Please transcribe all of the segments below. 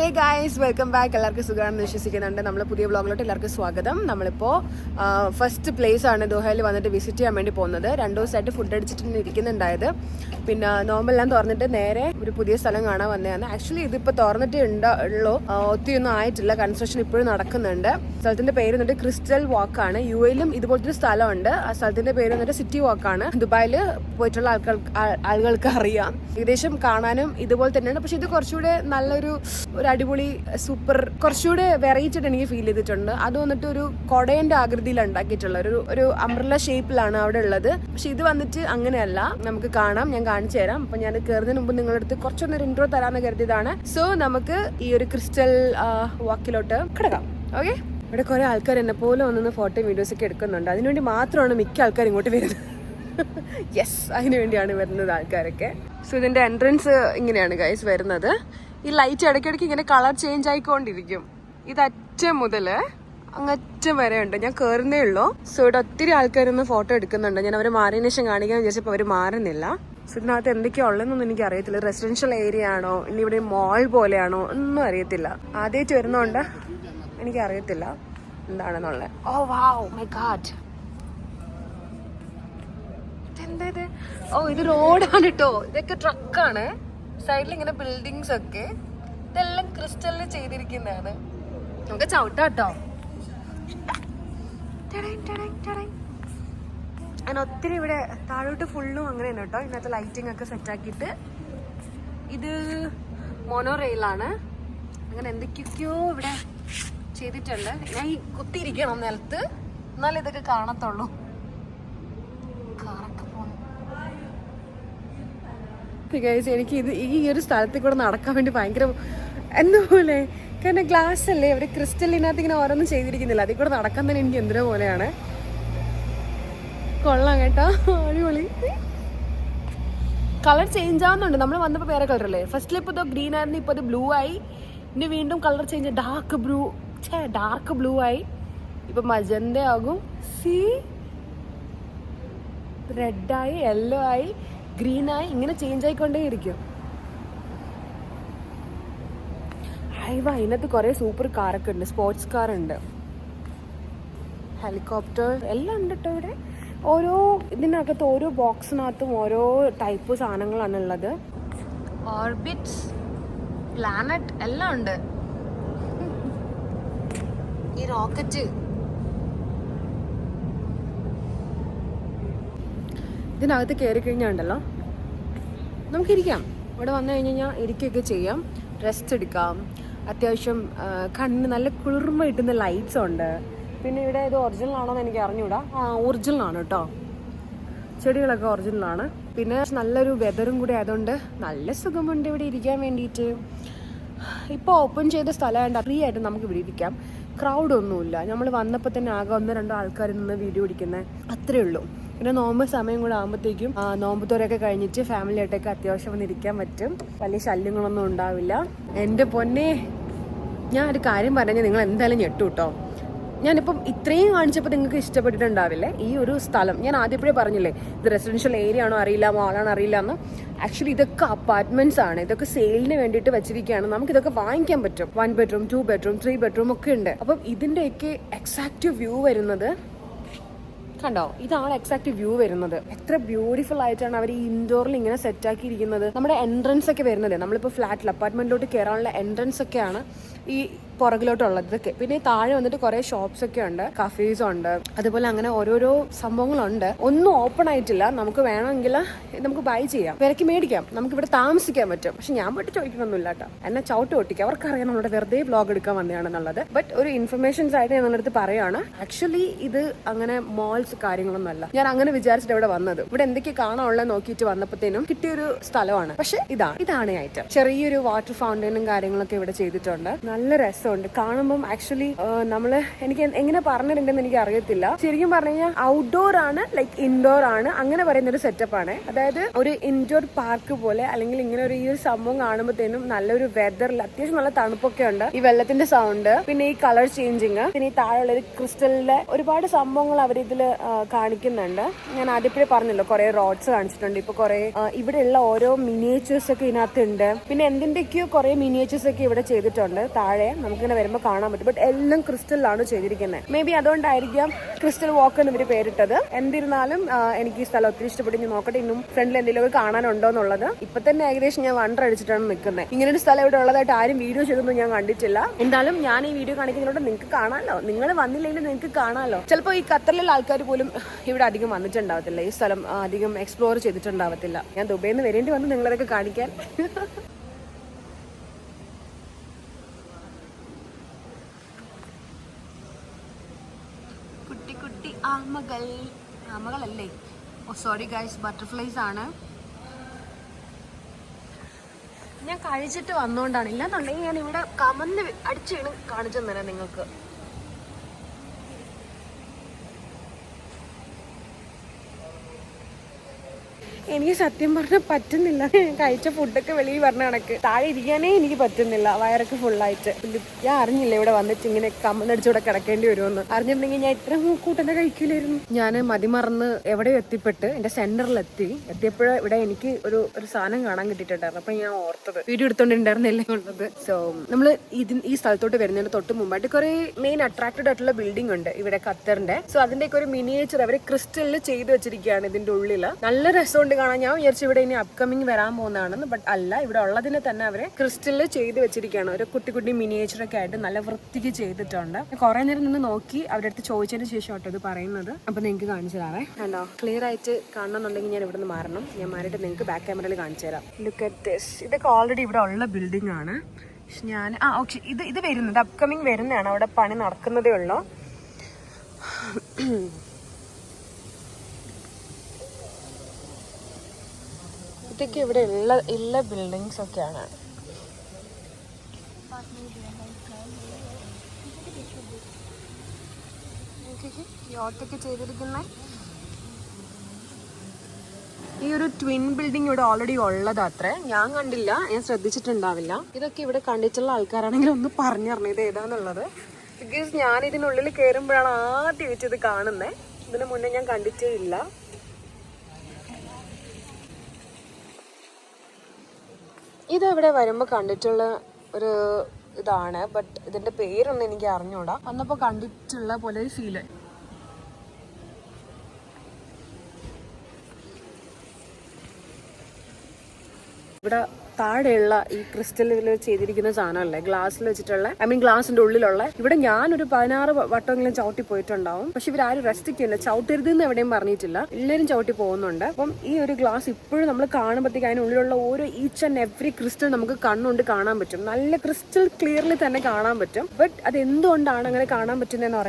Hey guys, welcome back. എല്ലാവർക്കും സുഖമാണെന്ന് വിശ്വസിക്കുന്നുണ്ട്. നമ്മൾ പുതിയ വ്ളോഗിലോട്ട് എല്ലാവർക്കും സ്വാഗതം. നമ്മളിപ്പോൾ ഫസ്റ്റ് പ്ലേസ് ആണ് ദോഹയിൽ വന്നിട്ട് വിസിറ്റ് ചെയ്യാൻ വേണ്ടി പോകുന്നത്. 2 ദിവസമായിട്ട് ഫുഡ് അടിച്ചിട്ട് ഇരിക്കുന്നുണ്ടായത്. പിന്നെ നോമ്പെല്ലാം തുറന്നിട്ട് നേരെ ഒരു പുതിയ സ്ഥലം കാണാൻ വന്നതാണ്. ആക്ച്വലി ഇതിപ്പോൾ തുറന്നിട്ടേ ഉള്ളൂ, ഒത്തിരി ഒന്നും ആയിട്ടില്ല. കൺസ്ട്രക്ഷൻ ഇപ്പോഴും നടക്കുന്നുണ്ട്. സ്ഥലത്തിന്റെ പേര് വന്നിട്ട് ക്രിസ്റ്റൽ വാക്കാണ്. യുഎയിലും ഇതുപോലത്തെ ഒരു സ്ഥലമുണ്ട്. ആ സ്ഥലത്തിന്റെ പേര് വന്നിട്ട് സിറ്റി വാക്കാണ്. ദുബായിൽ പോയിട്ടുള്ള ആളുകൾക്ക് അറിയാം. ഏകദേശം കാണാനും ഇതുപോലെ തന്നെയാണ്. പക്ഷെ ഇത് കുറച്ചുകൂടെ നല്ലൊരു അടിപൊളി സൂപ്പർ, കുറച്ചുകൂടെ വെറൈറ്റി ആയിട്ട് എനിക്ക് ഫീൽ ചെയ്തിട്ടുണ്ട്. അത് വന്നിട്ട് ഒരു കൊടയന്റെ ആകൃതിയിൽ ഉണ്ടാക്കിയിട്ടുള്ള ഒരു അംബ്രല്ല ഷേപ്പിലാണ് അവിടെ ഉള്ളത്. പക്ഷെ ഇത് വന്നിട്ട് അങ്ങനെയല്ല. നമുക്ക് കാണാം, ഞാൻ കാണിച്ചു തരാം. അപ്പൊ ഞാൻ കയറുന്നതിന് മുമ്പ് നിങ്ങളുടെ അടുത്ത് കുറച്ചൊന്നൊരു ഇൻട്രോ തരാമെന്ന് കരുതിയതാണ്. സോ നമുക്ക് ഈ ഒരു ക്രിസ്റ്റൽ വാക്കിലോട്ട് കിടക്കാം. ഓക്കെ, ഇവിടെ കുറെ ആൾക്കാർ എന്നെ പോലെ വന്ന് ഫോട്ടോ വീഡിയോസ് ഒക്കെ എടുക്കുന്നുണ്ട്. അതിനുവേണ്ടി മാത്രമാണ് മിക്ക ആൾക്കാർ ഇങ്ങോട്ട് വരുന്നത്. യെസ്, അതിനു വേണ്ടിയാണ് വരുന്നത് ആൾക്കാരൊക്കെ. സോ ഇതിന്റെ എൻട്രൻസ് ഇങ്ങനെയാണ് ഗൈസ് വരുന്നത്. ഈ ലൈറ്റ് ഇടയ്ക്കിടയ്ക്ക് ഇങ്ങനെ കളർ ചേഞ്ച് ആയിക്കൊണ്ടിരിക്കും. ഇത് അറ്റം മുതല് അങ്ങറ്റം വരെ ഉണ്ട്. ഞാൻ കയറുന്നേ ഉള്ളൂ. സോ ഇവിടെ ഒത്തിരി ആൾക്കാരൊന്ന് ഫോട്ടോ എടുക്കുന്നുണ്ട്. ഞാൻ അവരെ മാറിയതിനു ശേഷം കാണിക്കാൻ വിചാരിച്ചപ്പോൾ അവർ മാറുന്നില്ല. സോ ഇതിനകത്ത് എന്തൊക്കെയാ ഉള്ളതെന്നൊന്നും എനിക്ക് അറിയത്തില്ല. റെസിഡൻഷ്യൽ ഏരിയ ആണോ ഇനി ഇവിടെ മോൾ പോലെയാണോ ഒന്നും അറിയത്തില്ല. ആദ്യമായിട്ട് വരുന്നോണ്ട് എനിക്ക് അറിയത്തില്ല എന്താണെന്നുള്ളത്. ഓ വാവ്, മൈ ഗാഡ്, എന്താ ഇത്? ഓ, ഇത് റോഡാണ് കേട്ടോ. ഇതൊക്കെ ട്രക്കാണ്. സൈഡിൽ ഇങ്ങനെ ബിൽഡിങ്സ് ഒക്കെ, ഇതെല്ലാം ക്രിസ്റ്റലിൽ ചെയ്തിരിക്കുന്നതാണ്. നമുക്ക് ചവിട്ടാട്ടോ. അങ്ങനെ ഒത്തിരി ഇവിടെ താഴോട്ട് ഫുള്ളും അങ്ങനെയാണ് കേട്ടോ. ഇതിനകത്ത് ലൈറ്റിംഗ് ഒക്കെ സെറ്റ് ആക്കിയിട്ട്. ഇത് മോണോ റെയിലാണ്. അങ്ങനെ എന്തൊക്കെയൊക്കെയോ ഇവിടെ ചെയ്തിട്ടുണ്ട്. ഞാൻ ഈ കുത്തിയിരിക്കണം നിലത്ത്, എന്നാലും ഇതൊക്കെ കാണത്തുള്ളൂ. എനിക്ക് ഇത് ഈ ഒരു സ്ഥലത്തിൽ കൂടെ നടക്കാൻ വേണ്ടി ഭയങ്കര എന്തുപോലെ, കാരണം ഗ്ലാസ് അല്ലേ, അവർ ക്രിസ്റ്റലിനകത്ത് ഇങ്ങനെ ഓരോന്നും ചെയ്തിരിക്കുന്നില്ല. അതിൽ കൂടെ നടക്കാൻ തന്നെ എനിക്ക് എന്തിനോ പോലെയാണ്. കൊള്ളാം കേട്ടോ, അടിപൊളി. കളർ ചേഞ്ച് ആവുന്നുണ്ട്. നമ്മൾ വന്നപ്പോൾ വേറെ കളർ അല്ലേ. ഫസ്റ്റിൽ ഇപ്പോൾ ഗ്രീൻ ആയിരുന്നു, ഇപ്പോൾ അത് ബ്ലൂ ആയി. ഇനി വീണ്ടും കളർ ചേഞ്ച്, ഡാർക്ക് ബ്ലൂ ആയി. ഇപ്പൊ മജന്ത ആകും, സി റെഡായി, യെല്ലോ ആയി, ഗ്രീൻ ആയി, ഇങ്ങനെ ചേഞ്ച് ആയിക്കൊണ്ടേ ഇരിക്കും. അതിനകത്ത് കുറെ സൂപ്പർ കാറൊക്കെ ഉണ്ട്. സ്പോർട്സ് കാർ ഉണ്ട്, ഹെലികോപ്റ്റർ എല്ലാം ഉണ്ട് കേട്ടോ. ഇവിടെ ഓരോ ഇതിനകത്ത് ഓരോ ബോക്സിനകത്തും ഓരോ ടൈപ്പ് സാധനങ്ങളാണ് ഉള്ളത്. ഓർബിറ്റ്സ്, പ്ലാനറ്റ് എല്ലാം ഉണ്ട്. ഈ റോക്കറ്റ്, ഇതിനകത്ത് കയറി കഴിഞ്ഞാണ്ടല്ലോ നമുക്കിരിക്കാം. ഇവിടെ വന്നു കഴിഞ്ഞ് കഴിഞ്ഞാൽ ഇരിക്കുകയൊക്കെ ചെയ്യാം, റെസ്റ്റ് എടുക്കാം. അത്യാവശ്യം കണ്ണിന് നല്ല കുളിർമ കിട്ടുന്ന ലൈറ്റ്സ് ഉണ്ട്. പിന്നെ ഇവിടെ ഇത് ഒറിജിനൽ ആണോ എന്ന് എനിക്ക് അറിഞ്ഞൂടാ. ഒറിജിനൽ ആണ് കേട്ടോ. ചെടികളൊക്കെ ഒറിജിനലാണ്. പിന്നെ നല്ലൊരു വെതറും കൂടി ആയതുകൊണ്ട് നല്ല സുഖമുണ്ട് ഇവിടെ ഇരിക്കാൻ വേണ്ടിയിട്ട്. ഇപ്പോൾ ഓപ്പൺ ചെയ്ത സ്ഥലമായിട്ട് ഫ്രീ ആയിട്ട് നമുക്ക് ഇവിടെ ഇരിക്കാം. ക്രൗഡൊന്നുമില്ല. നമ്മൾ വന്നപ്പോൾ തന്നെ ആകെ 1-2 ആൾക്കാർ നിന്ന് വീഡിയോ പിടിക്കുന്നത് അത്രേ ഉള്ളൂ. പിന്നെ നോമ്പ് സമയം കൂടെ ആകുമ്പോഴത്തേക്കും നോമ്പ് തോരൊക്കെ കഴിഞ്ഞിട്ട് ഫാമിലി ആയിട്ടൊക്കെ അത്യാവശ്യം വന്നിരിക്കാൻ പറ്റും. വലിയ ശല്യങ്ങളൊന്നും ഉണ്ടാവില്ല. എൻ്റെ പൊന്നെ, ഞാൻ ഒരു കാര്യം പറഞ്ഞാൽ നിങ്ങൾ എന്തായാലും ഞെട്ടു കേട്ടോ. ഞാനിപ്പം ഇത്രയും കാണിച്ചപ്പോൾ നിങ്ങൾക്ക് ഇഷ്ടപ്പെട്ടിട്ടുണ്ടാവില്ലേ ഈ ഒരു സ്ഥലം. ഞാൻ ആദ്യപ്പോഴേ പറഞ്ഞില്ലേ ഇത് റെസിഡൻഷ്യൽ ഏരിയ ആണോ അറിയില്ല, മാളാണോ അറിയില്ല എന്ന്. ആക്ച്വലി ഇതൊക്കെ അപ്പാർട്ട്മെന്റ്സ് ആണ്. ഇതൊക്കെ സെയിലിന് വേണ്ടിയിട്ട് വെച്ചിരിക്കുകയാണ്. നമുക്ക് ഇതൊക്കെ വാങ്ങിക്കാൻ പറ്റും. 1 ബെഡ്റൂം, 2 ബെഡ്റൂം, 3 ബെഡ്റൂം ഒക്കെ ഉണ്ട്. അപ്പം ഇതിൻ്റെയൊക്കെ എക്സാക്റ്റ് വ്യൂ വരുന്നത് കണ്ടോ, ഇതാണ് എക്സാക്ട് വ്യൂ വരുന്നത്. എത്ര ബ്യൂട്ടിഫുൾ ആയിട്ടാണ് അവർ ഈ ഇൻഡോറിൽ ഇങ്ങനെ സെറ്റ് ആക്കിയിരിക്കുന്നത്. നമ്മുടെ എൻട്രൻസ് ഒക്കെ വരുന്നത്, നമ്മളിപ്പോൾ ഫ്ലാറ്റിൽ അപ്പാർട്ട്മെന്റിലോട്ട് കയറാനുള്ള എൻട്രൻസ് ഒക്കെയാണ് ഈ പുറകിലോട്ടുള്ളത്. ഇതൊക്കെ പിന്നെ താഴെ വന്നിട്ട് കുറെ ഷോപ്സ് ഒക്കെ ഉണ്ട്, കഫേസ് ഉണ്ട്, അതുപോലെ അങ്ങനെ ഓരോരോ സംഭവങ്ങളുണ്ട്. ഒന്നും ഓപ്പൺ ആയിട്ടില്ല. നമുക്ക് വേണമെങ്കിൽ നമുക്ക് ബൈ ചെയ്യാം, വിലക്ക് മേടിക്കാം, നമുക്ക് ഇവിടെ താമസിക്കാൻ പറ്റും. പക്ഷെ ഞാൻ പോയിട്ട് ചോദിക്കണമെന്നില്ല കേട്ടോ. എന്നെ ചവിട്ട് പൊട്ടിക്കുക. അവർക്കറിയാം നമ്മളുടെ വെറുതെ വ്ലോഗ് എടുക്കാൻ വന്നതാണെന്നുള്ളത്. ബട്ട് ഒരു ഇൻഫർമേഷൻസ് ആയിട്ട് ഞാൻ നിങ്ങളുടെ അടുത്ത് പറയാണ്. ആക്ച്വലി ഇത് അങ്ങനെ മോൾസ് കാര്യങ്ങളൊന്നും അല്ല. ഞാൻ അങ്ങനെ വിചാരിച്ചിട്ട് ഇവിടെ വന്നത്. ഇവിടെ എന്തൊക്കെ കാണാനുള്ളത് നോക്കിയിട്ട് വന്നപ്പോഴത്തേനും കിട്ടിയൊരു സ്ഥലമാണ്. പക്ഷെ ഇതാണ് ഐറ്റം. ചെറിയൊരു വാട്ടർ ഫൗണ്ടനും കാര്യങ്ങളൊക്കെ ഇവിടെ ചെയ്തിട്ടുണ്ട്. നല്ല രസം. രസമുണ്ട് കാണുമ്പം. ആക്ച്വലി എനിക്ക് എങ്ങനെ പറഞ്ഞിട്ടുണ്ടെന്ന് എനിക്ക് അറിയത്തില്ല. ശരിക്കും പറഞ്ഞു കഴിഞ്ഞാൽ ഔട്ട്ഡോർ ആണ്, ലൈക്ക് ഇൻഡോർ ആണ്, അങ്ങനെ പറയുന്ന ഒരു സെറ്റപ്പ് ആണ്. അതായത് ഒരു ഇൻഡോർ പാർക്ക് പോലെ, അല്ലെങ്കിൽ ഇങ്ങനെ ഈ ഒരു സംഭവം കാണുമ്പോഴത്തേനും നല്ലൊരു വെതറിൽ അത്യാവശ്യം നല്ല തണുപ്പൊക്കെ ഉണ്ട്. ഈ വെള്ളത്തിന്റെ സൗണ്ട്, പിന്നെ ഈ കളർ ചേഞ്ചിങ്, പിന്നെ ഈ താഴെയുള്ള ഒരു ക്രിസ്റ്റലിന്റെ ഒരുപാട് സംഭവങ്ങൾ അവർ ഇതിൽ കാണിക്കുന്നുണ്ട്. ഞാൻ ആദ്യപ്പോഴേ പറഞ്ഞല്ലോ കുറെ റോഡ്സ് കാണിച്ചിട്ടുണ്ട്. ഇപ്പൊ കുറെ ഇവിടെയുള്ള ഓരോ മിനിയേച്ചേഴ്സ് ഒക്കെ ഇതിനകത്തുണ്ട്. പിന്നെ എന്തിന്റെയൊക്കെയോ കുറെ മിനിയേച്ചേഴ്സ് ഒക്കെ ഇവിടെ ചെയ്തിട്ടുണ്ട്. താഴെ നമുക്കിങ്ങനെ വരുമ്പോൾ കാണാൻ പറ്റും. ബട്ട് എല്ലാം ക്രിസ്റ്റലിലാണ് ചെയ്തിരിക്കുന്നത്. മേ ബി അതുകൊണ്ടായിരിക്കാം ക്രിസ്റ്റൽ വാക്ക് എന്ന് ഇവര് പേരിട്ടത്. എന്നിരുന്നാലും എനിക്ക് ഈ സ്ഥലം ഒത്തിരി ഇഷ്ടപ്പെട്ടു. ഞാൻ നോക്കട്ടെ ഇന്നും ഫ്രണ്ടിൽ എന്തെങ്കിലുമൊക്കെ കാണാനുണ്ടോ എന്നുള്ളത്. ഇപ്പൊ തന്നെ ഏകദേശം ഞാൻ വണ്ടർ അടിച്ചിട്ടാണ് നിൽക്കുന്നത്. ഇങ്ങനെ ഒരു സ്ഥലം ഇവിടെ ഉള്ളതായിട്ട് ആരും വീഡിയോ ചെയ്തൊന്നും ഞാൻ കണ്ടിട്ടില്ല. എന്തായാലും ഞാൻ ഈ വീഡിയോ കാണിക്കുന്നതിലൂടെ നിങ്ങൾക്ക് കാണാമല്ലോ. നിങ്ങൾ വന്നില്ലെങ്കിൽ നിങ്ങൾക്ക് കാണാമല്ലോ. ചിലപ്പോൾ ഈ ഖത്തറിലുള്ള ആൾക്കാർ പോലും ഇവിടെ അധികം വന്നിട്ടുണ്ടാവത്തില്ല. ഈ സ്ഥലം അധികം എക്സ്പ്ലോർ ചെയ്തിട്ടുണ്ടാവത്തില്ല. ഞാൻ ദുബൈയിൽ നിന്ന് വരേണ്ടി വന്ന് നിങ്ങളതൊക്കെ കാണിക്കാൻ. കുട്ടി കുട്ടി ആമകളല്ലേ, ഓ സോറി ഗൈസ്, ബട്ടർഫ്ലൈസ് ആണ്. ഞാൻ കഴിച്ചിട്ട് വന്നോണ്ടാണ്. ഇല്ലാന്നുണ്ടെങ്കിൽ ഞാൻ ഇവിടെ കമന്ന് അടിച്ചു വീണ് കാണിച്ചു തരാം നിങ്ങൾക്ക്. എനിക്ക് സത്യം പറഞ്ഞാൽ പറ്റുന്നില്ല. കഴിച്ച ഫുഡൊക്കെ വെളിയിൽ പറഞ്ഞ കണക്ക് താഴെ ഇരിക്കാനേ എനിക്ക് പറ്റുന്നില്ല. വയറൊക്കെ ഫുള്ളായിട്ട്. ഞാൻ അറിഞ്ഞില്ല ഇവിടെ വന്നിട്ട് ഇങ്ങനെ കമ്മന്നടിച്ചൂടെ കിടക്കേണ്ടി വരുമെന്ന്. അറിഞ്ഞിട്ടുണ്ടെങ്കിൽ ഞാൻ ഇത്ര കൂട്ടന്നെ കഴിക്കില്ലായിരുന്നു. ഞാൻ മതിമറന്ന് എവിടെയോ എത്തിപ്പെട്ട് എന്റെ എത്തിയപ്പോഴും ഇവിടെ എനിക്ക് ഒരു സാധനം കാണാൻ കിട്ടിയിട്ടുണ്ടായിരുന്നു. അപ്പൊ ഞാൻ ഓർത്തത് വീഡിയോ എടുത്തോണ്ടിണ്ടായിരുന്നല്ലേ ഉള്ളത്. സോ നമ്മള് ഈ സ്ഥലത്തോട്ട് വരുന്നതിന് തൊട്ട് മുമ്പായിട്ട് കുറെ മെയിൻ അട്രാക്റ്റഡ് ആയിട്ടുള്ള ബിൽഡിംഗ് ഉണ്ട് ഇവിടെ ഖത്തറിന്റെ. സോ അതിന്റെയൊക്കെ ഒരു മിനിയേച്ചർ അവര് ക്രിസ്റ്റലിൽ ചെയ്ത് വെച്ചിരിക്കുകയാണ് ഇതിന്റെ ഉള്ളില്. നല്ല രസമുണ്ട് കാണാൻ. ഞാൻ വിചാരിച്ചു ഇവിടെ ഇനി അപ്കമിങ് വരാൻ പോകുന്നതാണെന്ന്. ബട്ട് അല്ല, ഇവിടെ ഉള്ളതിനെ തന്നെ അവരെ ക്രിസ്റ്റലിൽ ചെയ്ത് വെച്ചിരിക്കുകയാണ്. ഒരു കുട്ടി കുട്ടി മിനിയേച്ചറൊക്കെ ആയിട്ട് നല്ല വൃത്തിക്ക് ചെയ്തിട്ടുണ്ട്. കുറെ നേരം നിന്ന് നോക്കി അവരുടെ അടുത്ത് ചോദിച്ചതിന് ശേഷം കേട്ടോ ഇത് പറയുന്നത്. അപ്പൊ നിങ്ങൾക്ക് കാണിച്ചു തരാവേ. കണ്ടോ, ക്ലിയർ ആയിട്ട് കാണണമെന്നുണ്ടെങ്കിൽ ഞാൻ ഇവിടെ നിന്ന് മാറണം. ഞാൻ മാറിയിട്ട് നിങ്ങൾക്ക് ബാക്ക് ക്യാമറയിൽ കാണിച്ചു തരാം. Look at this. ഇതൊക്കെ ഓൾറെഡി ഇവിടെ ഉള്ള ബിൽഡിംഗ് ആണ്. ഞാൻ ഓക്കെ, ഇത് വരുന്നത് അപ്കമിങ് വരുന്നതാണ്. അവിടെ പണി നടക്കുന്നതേ ഉള്ളൂ. ഇതൊക്കെ ഇവിടെ ഉള്ള ബിൽഡിങ്സ് ഒക്കെയാണ്. യോട്ടൊക്കെ ചെയ്തിരിക്കുന്ന ഈ ഒരു ട്വിൻ ബിൽഡിംഗ് ഇവിടെ ഓൾറെഡി ഉള്ളത് അത്രേ. ഞാൻ കണ്ടില്ല, ഞാൻ ശ്രദ്ധിച്ചിട്ടുണ്ടാവില്ല. ഇതൊക്കെ ഇവിടെ കണ്ടിട്ടുള്ള ആൾക്കാരാണെങ്കിൽ ഒന്ന് പറഞ്ഞറിഞ്ഞത് ഇത് ഏതാന്നുള്ളത്. ബിക്കോസ് ഞാൻ ഇതിനുള്ളിൽ കയറുമ്പോഴാണ് ആദ്യമായിട്ട് ഇത് കാണുന്നത്. ഇതിന് മുന്നേ ഞാൻ കണ്ടിട്ടേ ഇല്ല. ഇതെവിടെ വരുമ്പോൾ കണ്ടിട്ടുള്ള ഒരു ഇതാണ്. ബട്ട് ഇതിന്റെ പേരൊന്നും എനിക്ക് അറിഞ്ഞൂടാ. വന്നപ്പോൾ കണ്ടിട്ടുള്ള പോലെ ഒരു ഫീല്. ഇവിടെ താഴെയുള്ള ഈ ക്രിസ്റ്റലിൽ ചെയ്തിരിക്കുന്ന സാധനമല്ലേ, ഗ്ലാസ്സിൽ വെച്ചിട്ടുള്ള, ഗ്ലാസിന്റെ ഉള്ളിലുള്ള. ഇവിടെ ഞാനൊരു 16 വട്ടമെങ്കിലും ചവിട്ടി പോയിട്ടുണ്ടാവും. പക്ഷെ ഇവരാരും റെസ്ട്രിക്ട് ചെയ്യില്ല. ചവിട്ടരുതെന്ന് എവിടെയും പറഞ്ഞിട്ടില്ല. എല്ലാവരും ചവിട്ടി പോകുന്നുണ്ട്. അപ്പം ഈ ഒരു ഗ്ലാസ് ഇപ്പോഴും നമ്മൾ കാണുമ്പോഴത്തേക്ക് അതിനുള്ളിലുള്ള ഓരോ ഈച്ച് ആൻഡ് എവറി ക്രിസ്റ്റൽ നമുക്ക് കണ്ണുകൊണ്ട് കാണാൻ പറ്റും. നല്ല ക്രിസ്റ്റൽ ക്ലിയർലി തന്നെ കാണാൻ പറ്റും. ബട്ട് അത് എന്തുകൊണ്ടാണ് അങ്ങനെ കാണാൻ പറ്റുന്നതെന്ന്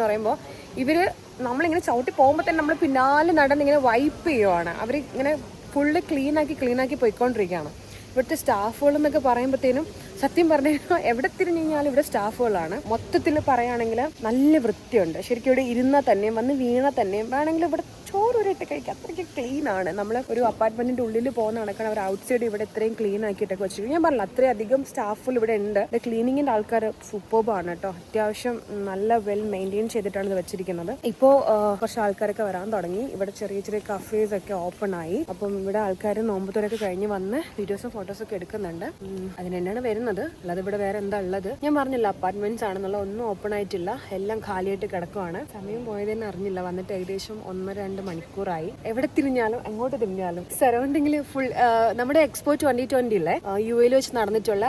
പറയുമ്പോൾ ഇവര് നമ്മളിങ്ങനെ ചവിട്ടി പോകുമ്പോൾ തന്നെ നമ്മൾ പിന്നാലെ നടന്നിങ്ങനെ വൈപ്പ് ചെയ്യുവാണ്. അവർ ഇങ്ങനെ ഫുള്ള് ക്ലീനാക്കി പോയിക്കൊണ്ടിരിക്കുകയാണ്. ഇവിടുത്തെ സ്റ്റാഫുകൾ എന്നൊക്കെ പറയുമ്പോഴത്തേനും സത്യം പറഞ്ഞു കഴിഞ്ഞാൽ എവിടെ തിരിഞ്ഞു കഴിഞ്ഞാൽ ഇവിടെ സ്റ്റാഫുകളാണ്. മൊത്തത്തിൽ പറയുകയാണെങ്കിൽ നല്ല വൃത്തിയുണ്ട്. ശരിക്കും ഇവിടെ ഇരുന്നാൽ തന്നെയും വന്ന് വീണാൽ തന്നെയും വേണമെങ്കിൽ ഇവിടെ ചോറൊരിട്ട് കഴിക്കാം. അത്രയ്ക്ക് ക്ലീൻ ആണ്. നമ്മൾ ഒരു അപ്പാർട്ട്മെന്റിന്റെ ഉള്ളിൽ പോകുന്ന കണക്കാണ് അവർ ഔട്ട് സൈഡ് ഇവിടെ ഇത്രയും ക്ലീൻ ആക്കിയിട്ടൊക്കെ വെച്ചിരിക്കും. ഞാൻ പറഞ്ഞില്ല, അത്രയധികം സ്റ്റാഫുകൾ ഇവിടെ ഉണ്ട്. ക്ലീനിങ്ങിന്റെ ആൾക്കാർ സൂപ്പർബാണ് കേട്ടോ. അത്യാവശ്യം നല്ല വെൽ മെയിൻറ്റെയിൻ ചെയ്തിട്ടാണ് ഇത് വെച്ചിരിക്കുന്നത്. ഇപ്പോൾ കുറച്ച് ആൾക്കാരൊക്കെ വരാൻ തുടങ്ങി. ഇവിടെ ചെറിയ ചെറിയ കഫേസ് ഒക്കെ ഓപ്പൺ ആയി. അപ്പം ഇവിടെ ആൾക്കാർ നോമ്പുതൊരൊക്കെ കഴിഞ്ഞ് വന്ന് വീഡിയോസും ഫോട്ടോസൊക്കെ എടുക്കുന്നുണ്ട്. അതിന് തന്നെയാണ് വരുന്നത്. അല്ലാതെ ഇവിടെ വേറെ എന്താ ഉള്ളത്? ഞാൻ പറഞ്ഞില്ല, അപ്പാർട്ട്മെന്റ്സ് ആണെന്നുള്ള ഒന്നും ഓപ്പൺ ആയിട്ടില്ല. എല്ലാം കാലിയായിട്ട് കിടക്കുവാണ്. സമയം പോയതെന്ന് അറിഞ്ഞില്ല. വന്നിട്ട് ഏകദേശം 1-2 മണിക്കൂറായി. എവിടെ തിരിഞ്ഞാലും എങ്ങോട്ട് തിരിഞ്ഞാലും സറൗണ്ടിങ്ങിൽ ഫുൾ നമ്മുടെ എക്സ്പോ 2020 ഇല്ലേ, UAE വെച്ച് നടന്നിട്ടുള്ള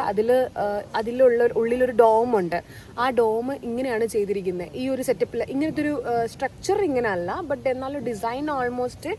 ഉള്ളിലൊരു ഡോം ഉണ്ട്. ആ ഡോം ഇങ്ങനെയാണ് ചെയ്തിരിക്കുന്നത്. ഈ ഒരു സെറ്റപ്പിൽ ഇങ്ങനത്തെ ഒരു സ്ട്രക്ചർ ഇങ്ങനെ അല്ല, ബട്ട് എന്നാലും ഡിസൈൻ ഓൾമോസ്റ്റ്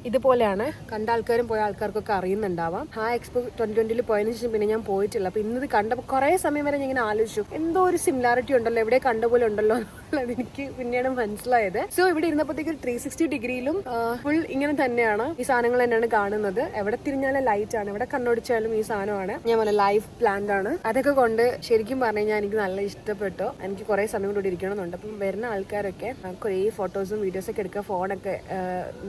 ഇതുപോലെയാണ്. കണ്ട ആൾക്കാരും പോയ ആൾക്കാർക്കൊക്കെ അറിയുന്നുണ്ടാവാം. ആ എക്സ്പോ 2020 പോയതിനു ശേഷം പിന്നെ ഞാൻ പോയിട്ടില്ല. അപ്പൊ ഇന്നത് കണ്ടപ്പോൾ കുറേ സമയം വരെ ഞാൻ ഇങ്ങനെ ആലോചിച്ചു, എന്തോ ഒരു സിമിലാരിറ്റി ഉണ്ടല്ലോ, എവിടെ കണ്ട പോലെ ഉണ്ടല്ലോ എന്നുള്ളത് എനിക്ക് പിന്നെയാണ് മനസ്സിലായത്. സോ ഇവിടെ ഇരുന്നപ്പോഴത്തേക്ക് 360 ഡിഗ്രിയിലും ഫുൾ ഇങ്ങനെ തന്നെയാണ്, ഈ സാധനങ്ങൾ തന്നെയാണ് കാണുന്നത്. എവിടെ തിരിഞ്ഞാലും ലൈറ്റ് ആണ്, എവിടെ കണ്ണോടിച്ചാലും ഈ സാധനമാണ്. ഞാൻ പറഞ്ഞ ലൈഫ് പ്ലാന്റ് ആണ്. അതൊക്കെ കൊണ്ട് ശരിക്കും പറഞ്ഞു കഴിഞ്ഞാൽ എനിക്ക് നല്ല ഇഷ്ടപ്പെട്ടു. എനിക്ക് കുറെ സമയം കൂടി ഇരിക്കണമെന്നുണ്ട്. അപ്പം വരുന്ന ആൾക്കാരൊക്കെ കുറേ ഫോട്ടോസും വീഡിയോസ് ഒക്കെ എടുക്കുക, ഫോണൊക്കെ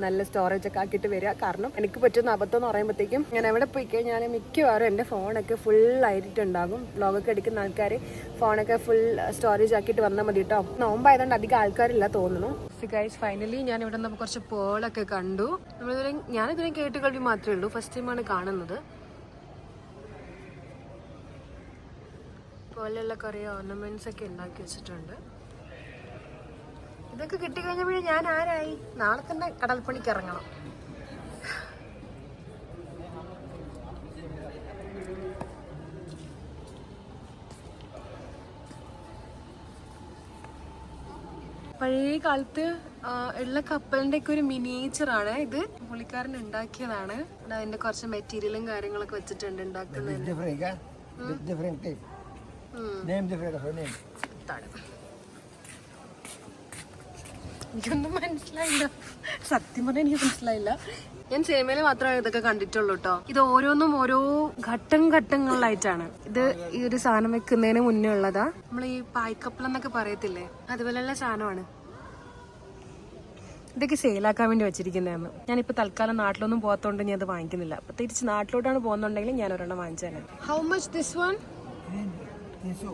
നല്ല സ്റ്റോറേജ് ഒക്കെ ആക്കിയിട്ട് വരിക. കാരണം എനിക്ക് പറ്റുന്ന അബദ്ധം എന്ന് പറയുമ്പോഴത്തേക്കും ഞാൻ എവിടെ പോയി കഴിഞ്ഞാൽ മിക്കവാറും എൻ്റെ ഫോണൊക്കെ ഫുൾ ആയിട്ടുണ്ടാകും. വ്ളോഗൊക്കെ എടുക്കുന്ന ആൾക്കാർ ഫോണൊക്കെ ഫുൾ സ്റ്റോറേജ് ആക്കിയിട്ട് വന്നാൽ മതി കേട്ടോ. നോമ്പായതുകൊണ്ട് അധികം ആൾക്കാരില്ല തോന്നുന്നു. ഗൈസ് ഫൈനലി ഞാൻ ഇവിടെ നിന്ന് കുറച്ച് പേളൊക്കെ കണ്ടു. ഞാനിതുവരെ കേട്ട് കളി മാത്രമേ ഉള്ളൂ, ഫസ്റ്റ് ടൈമാണ് കാണുന്നത്. പോലെയുള്ള കുറേ ഓർണമെന്റ്സ് ഒക്കെ ഉണ്ടാക്കി വെച്ചിട്ടുണ്ട്. ഇതൊക്കെ കിട്ടിക്കഴിഞ്ഞപ്പോഴേ ഞാൻ ആരായി? നാളെ തന്നെ കടൽപ്പണിക്ക് ഇറങ്ങണം. പഴയ കാലത്ത് ഉള്ള കപ്പലിന്റെ ഒക്കെ ഒരു മിനിയേച്ചറാണ് ഇത്. പുള്ളിക്കാരൻ ഉണ്ടാക്കിയതാണ്. അതിന്റെ കുറച്ച് മെറ്റീരിയലും കാര്യങ്ങളൊക്കെ വെച്ചിട്ടുണ്ട് ഉണ്ടാക്കുന്നത്. എനിക്കൊന്നും മനസ്സിലായില്ല, സത്യം പറഞ്ഞാൽ എനിക്ക് മനസ്സിലായില്ല. ഞാൻ സിനിമയിൽ മാത്രമേ ഇതൊക്കെ കണ്ടിട്ടുള്ളൂ കേട്ടോ. ഇത് ഓരോന്നും ഓരോ ഘട്ടങ്ങളിലായിട്ടാണ്. ഇത് ഈ ഒരു സാധനം വെക്കുന്നതിന് മുന്നേ ഉള്ളതാ. നമ്മൾ ഈ പായ്ക്കപ്പൽ എന്നൊക്കെ പറയത്തില്ലേ, അതുപോലെയുള്ള സാധനമാണ്. ഇതൊക്കെ സെയിലാക്കാൻ വേണ്ടി വെച്ചിരിക്കുന്നതാണ്. ഞാനിപ്പോൾ തൽക്കാലം നാട്ടിലൊന്നും പോകാത്തതുകൊണ്ട് ഞാൻ അത് വാങ്ങിക്കുന്നില്ല. അപ്പൊ തിരിച്ച് നാട്ടിലോട്ടാണ് പോകുന്നുണ്ടെങ്കിൽ ഞാൻ ഒരെണ്ണം വാങ്ങിച്ചേനെ. How much this one? 300.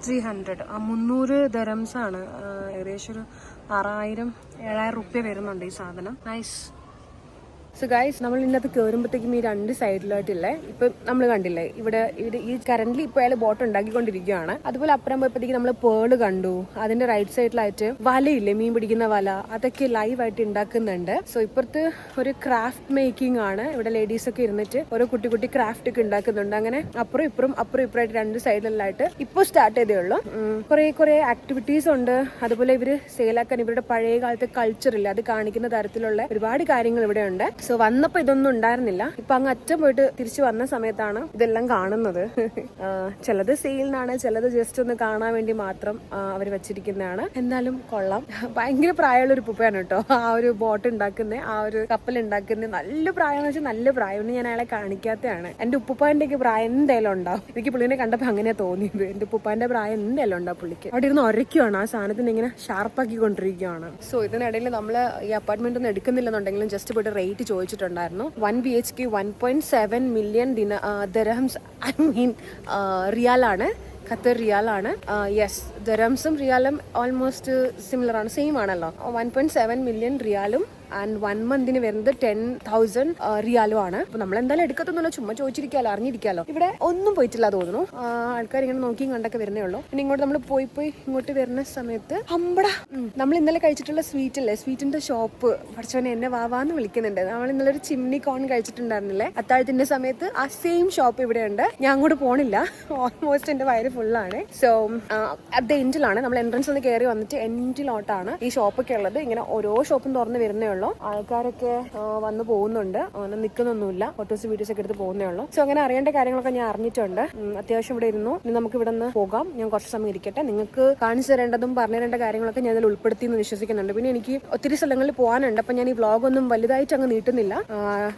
300 dirhams ആണ്. ഏകദേശം ഒരു 6000-7000 റുപ്യ വരുന്നുണ്ട് ഈ സാധനം. നൈസ്. സോ ഗൈസ്, നമ്മൾ ഇതിനകത്ത് കയറുമ്പോഴത്തേക്കും ഈ രണ്ട് സൈഡിലായിട്ടില്ലേ, ഇപ്പം നമ്മൾ കണ്ടില്ലേ ഇവിടെ ഈ കറന്റ് ഇപ്പോൾ അയാൾ ബോട്ട് ഉണ്ടാക്കിക്കൊണ്ടിരിക്കുകയാണ്. അതുപോലെ അപ്പുറം പോയപ്പോഴത്തേക്ക് നമ്മൾ പേള് കണ്ടു. അതിന്റെ റൈറ്റ് സൈഡിലായിട്ട് വലയില്ലേ, മീൻ പിടിക്കുന്ന വല, അതൊക്കെ ലൈവായിട്ട് ഉണ്ടാക്കുന്നുണ്ട്. സോ ഇപ്പുറത്ത് ഒരു ക്രാഫ്റ്റ് മേക്കിംഗ് ആണ്. ഇവിടെ ലേഡീസ് ഒക്കെ ഇരുന്നിട്ട് ഓരോ കുട്ടി ക്രാഫ്റ്റ് ഒക്കെ ഉണ്ടാക്കുന്നുണ്ട്. അങ്ങനെ അപ്പുറം ഇപ്പുറമായിട്ട് രണ്ട് സൈഡിലായിട്ട് ഇപ്പോൾ സ്റ്റാർട്ട് ചെയ്തേ ഉള്ളൂ. കുറെ ആക്ടിവിറ്റീസ് ഉണ്ട്. അതുപോലെ ഇവര് സെയിലാക്കാൻ ഇവരുടെ പഴയ കാലത്തെ കൾച്ചർ ഇല്ല, അത് കാണിക്കുന്ന തരത്തിലുള്ള ഒരുപാട് കാര്യങ്ങൾ ഇവിടെ ഉണ്ട്. സോ വന്നപ്പോ ഇതൊന്നും ഉണ്ടായിരുന്നില്ല. ഇപ്പൊ അങ്ങ് അറ്റം പോയിട്ട് തിരിച്ചു വന്ന സമയത്താണ് ഇതെല്ലാം കാണുന്നത്. ചിലത് സെയിലിനാണ്, ചിലത് ജസ്റ്റ് ഒന്ന് കാണാൻ വേണ്ടി മാത്രം അവർ വെച്ചിരിക്കുന്നതാണ്. എന്തായാലും കൊള്ളാം. ഭയങ്കര പ്രായമുള്ള ഒരു ഉപ്പയാണ് കേട്ടോ ആ ഒരു ബോട്ട് ഉണ്ടാക്കുന്നത്, ആ ഒരു കപ്പൽ ഉണ്ടാക്കുന്നത്. നല്ല പ്രായം എന്ന് വെച്ചാൽ നല്ല പ്രായം. ഞാൻ അയാളെ കാണിക്കാത്തതാണ്. എന്റെ ഉപ്പുപ്പാന്റെ ഒക്കെ പ്രായം എന്തായാലും ഉണ്ടാവും. എനിക്ക് പുള്ളിനെ കണ്ടപ്പോ അങ്ങനെയാ തോന്നിയത്. എന്റെ ഉപ്പുപ്പാന്റെ പ്രായം എന്തായാലും ഉണ്ടാവും പുള്ളിക്ക്. അവിടെ ഇരുന്ന് ഉരയ്ക്കുവാണ്, ആ സാധനത്തിന് ഇങ്ങനെ ഷാർപ്പാക്കി കൊണ്ടിരിക്കുകയാണ്. സോ ഇതിനിടയിൽ നമ്മൾ ഈ അപ്പാർട്ട്മെന്റ് ഒന്നും എടുക്കുന്നില്ലെന്നുണ്ടെങ്കിലും ജസ്റ്റ് പോയിട്ട് റേറ്റ് ചോദിച്ചിട്ടുണ്ടായിരുന്നു. 1 BHK 1.7 million dirhams, I mean റിയാലാണ്, ഖത്തർ റിയാലാണ്. യെസ്, ദിർഹംസും റിയാലും ഓൾമോസ്റ്റ് സിമിലർ ആണ്, സെയിം ആണല്ലോ. 1.7 million റിയാലും ആൻഡ് 1 മന്തിന് വരുന്നത് 10,000 റിയാലും ആണ്. അപ്പൊ നമ്മൾ എന്തായാലും എടുക്കത്തൊന്നുമല്ലോ, ചുമ്മാ ചോദിച്ചിരിക്കാലോ, അറിഞ്ഞിരിക്കാലോ. ഇവിടെ ഒന്നും പോയിട്ടില്ല തോന്നുന്നു. ആൾക്കാർ ഇങ്ങനെ നോക്കിയും കണ്ടൊക്കെ വരുന്നേ ഉള്ളൂ. പിന്നെ ഇങ്ങോട്ട് നമ്മൾ പോയി ഇങ്ങോട്ട് വരുന്ന സമയത്ത് അമ്പട നമ്മൾ ഇന്നലെ കഴിച്ചിട്ടുള്ള സ്വീറ്റ് അല്ലേ, സ്വീറ്റിന്റെ ഷോപ്പ്, പഠിച്ചവനെ എന്നെ വാവാന്ന് വിളിക്കുന്നുണ്ട്. നമ്മൾ ഇന്നലെ ഒരു ചിമ്നി കോൺ കഴിച്ചിട്ടുണ്ടായിരുന്നില്ലേ അത്താഴത്തിന്റെ സമയത്ത്, ആ സെയിം ഷോപ്പ് ഇവിടെ ഉണ്ട്. ഞാൻ അങ്ങോട്ട് പോണില്ല, ഓൾമോസ്റ്റ് എന്റെ വയറ് ഫുള്ളാണ്. സോ അറ്റ് ദ എൻഡിലാണ്, നമ്മൾ എൻട്രൻസ് ഒന്ന് കയറി വന്നിട്ട് എൻഡിലോട്ടാണ് ഈ ഷോപ്പൊക്കെ ഉള്ളത്. ഇങ്ങനെ ഓരോ ഷോപ്പും തുറന്ന് വരുന്നേ ഉള്ളൂ. ആൾക്കാരൊക്കെ വന്ന് പോകുന്നുണ്ട്, നിൽക്കുന്നൊന്നുമില്ല, ഫോട്ടോസ് വീഡിയോസ് ഒക്കെ എടുത്ത് പോകുന്നേ ഉള്ളൂ. സോ അങ്ങനെ അറിയേണ്ട കാര്യങ്ങളൊക്കെ ഞാൻ അറിഞ്ഞിട്ടുണ്ട്. അത്യാവശ്യം ഇവിടെ ഇരുന്നു. ഇനി നമുക്ക് ഇവിടെ നിന്ന് പോകാം. ഞാൻ കുറച്ച് സമയം ഇരിക്കട്ടെ. നിങ്ങൾക്ക് കാണിച്ചു തരേണ്ടതും പറഞ്ഞു തരേണ്ട കാര്യങ്ങളൊക്കെ ഞാൻ അതിൽ ഉൾപ്പെടുത്തി എന്ന് വിശ്വസിക്കുന്നുണ്ട്. പിന്നെ എനിക്ക് ഒത്തിരി സ്ഥലങ്ങളിൽ പോകാനുണ്ട്. അപ്പം ഞാൻ ഈ വ്ളോഗ് ഒന്നും വലുതായിട്ട് അങ്ങ് നീട്ടുന്നില്ല.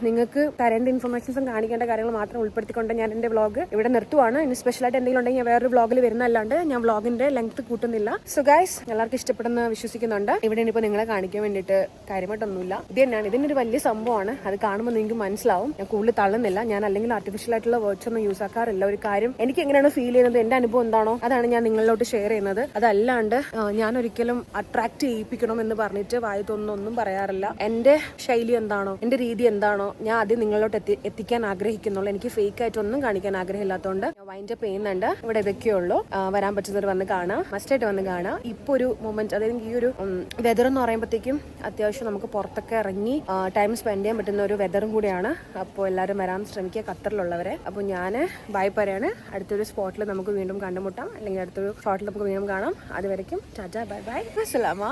നിങ്ങൾക്ക് തരേണ്ട ഇൻഫർമേഷൻസും കാണിക്കേണ്ട കാര്യങ്ങൾ മാത്രം ഉൾപ്പെടുത്തിക്കൊണ്ട് ഞാൻ എന്റെ വ്ളോഗ് ഇവിടെ നിർത്തുവാണ്. ഇനി സ്പെഷ്യലായിട്ട് എന്തെങ്കിലും ഉണ്ടെങ്കിൽ ഞാൻ വേറൊരു വ്ളോഗിൽ വരുന്നതല്ലാണ്ട് ഞാൻ വ്ളോഗിന്റെ ലെങ്ത് കൂട്ടുന്നില്ല. സോ ഗൈസ്, എല്ലാവർക്കും ഇഷ്ടപ്പെടുന്ന വിശ്വസിക്കുന്നുണ്ട്. ഇവിടെ ഇനിയിപ്പോൾ നിങ്ങളെ കാണിക്കാൻ വേണ്ടിയിട്ട് കാര്യമായിട്ടൊന്നുമില്ല. ഇത് തന്നെയാണ്, ഇതിനൊരു വലിയ സംഭവമാണ്. അത് കാണുമ്പോൾ നിങ്ങൾക്ക് മനസ്സിലാവും. ഞാൻ കൂടുതൽ തള്ളുന്നില്ല. ഞാൻ അല്ലെങ്കിൽ ആർട്ടിഫിഷ്യൽ ആയിട്ടുള്ള വേർഡ്സ് ഒന്നും യൂസ് ആക്കാറില്ല. ഒരു കാര്യം എനിക്ക് എങ്ങനെയാണ് ഫീൽ ചെയ്യുന്നത്, എന്റെ അനുഭവം എന്താണോ അതാണ് ഞാൻ നിങ്ങളിലോട്ട് ഷെയർ ചെയ്യുന്നത്. അതല്ലാണ്ട് ഞാൻ ഒരിക്കലും അട്രാക്ട് ചെയ്യിപ്പിക്കണം എന്ന് പറഞ്ഞിട്ട് വായതൊന്നും പറയാറില്ല. എന്റെ ശൈലി എന്താണോ, എന്റെ രീതി എന്താണോ, ഞാൻ ആദ്യം നിങ്ങളിലോട്ട് എത്തിക്കാൻ ആഗ്രഹിക്കുന്നുള്ളൂ. എനിക്ക് ഫേക്ക് ആയിട്ട് ഒന്നും കാണിക്കാൻ ആഗ്രഹമില്ലാത്തതുകൊണ്ട് ഞാൻ വൈൻഡ് അപ്പ് ചെയ്യുന്നുണ്ട്. ഇവിടെ ഇതൊക്കെ ഉള്ളൂ. വരാൻ പറ്റുന്നവർ വന്ന് കാണാം, മസ്റ്റായിട്ട് വന്ന് കാണാം. ഇപ്പൊ ഒരു മൊമെന്റ്, അതായത് ഈ ഒരു വെതർ എന്ന് പറയുമ്പോഴത്തേക്കും അത്യാവശ്യം നമുക്ക് പുറത്തൊക്കെ ഇറങ്ങി ടൈം സ്പെൻഡ് ചെയ്യാൻ പറ്റുന്ന ഒരു വെതറും കൂടിയാണ്. അപ്പോൾ എല്ലാവരും വരാൻ ശ്രമിക്കുക, ഖത്തറിലുള്ളവരെ. അപ്പോൾ ഞാൻ ബൈ പറയാണ്. അടുത്തൊരു സ്പോട്ടിൽ നമുക്ക് വീണ്ടും കണ്ടുമുട്ടാം, അല്ലെങ്കിൽ അടുത്തൊരു ഷോട്ടിൽ നമുക്ക് വീണ്ടും കാണാം. അതുവരയ്ക്കും ടാറ്റാ, ബൈ ബൈ, അസ്സലാമ.